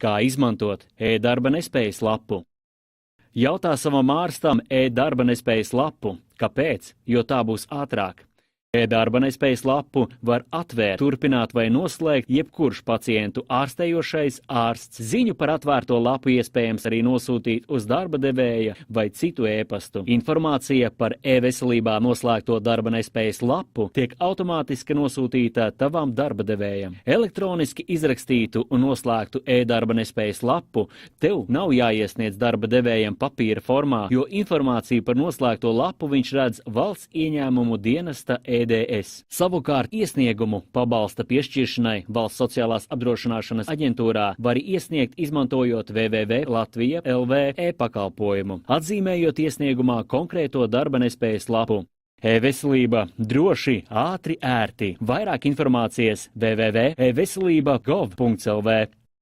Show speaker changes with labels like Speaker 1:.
Speaker 1: Kā izmantot e-darba nespējas lapu? Jautā savam ārstam e-darba nespējas lapu. Kāpēc? Jo tā būs ātrāk. E-darba nespējas lapu var atvērt, turpināt vai noslēgt jebkurš pacientu ārstējošais ārsts. Ziņu par atvērto lapu iespējams arī nosūtīt uz darba devēja vai citu e-pastu. Informācija par e-veselībā noslēgto darba nespējas lapu tiek automātiski nosūtīta tavam darba devējam. Elektroniski izrakstītu un noslēgtu e-darba nespējas lapu tev nav jāiesniedz darba devējam papīra formā, jo informāciju par noslēgto lapu viņš redz Valsts ieņēmumu dienesta EDS. Savukārt iesniegumu pabalsta piešķiršanai Valsts sociālās apdrošināšanas aģentūrā var iesniegt izmantojot www.latvija.lv e-pakalpojumu, atzīmējot iesniegumā konkrēto darba nespējas lapu. E-veselība droši, ātri, ērti. Vairāk informācijas www.veselība.gov.lv.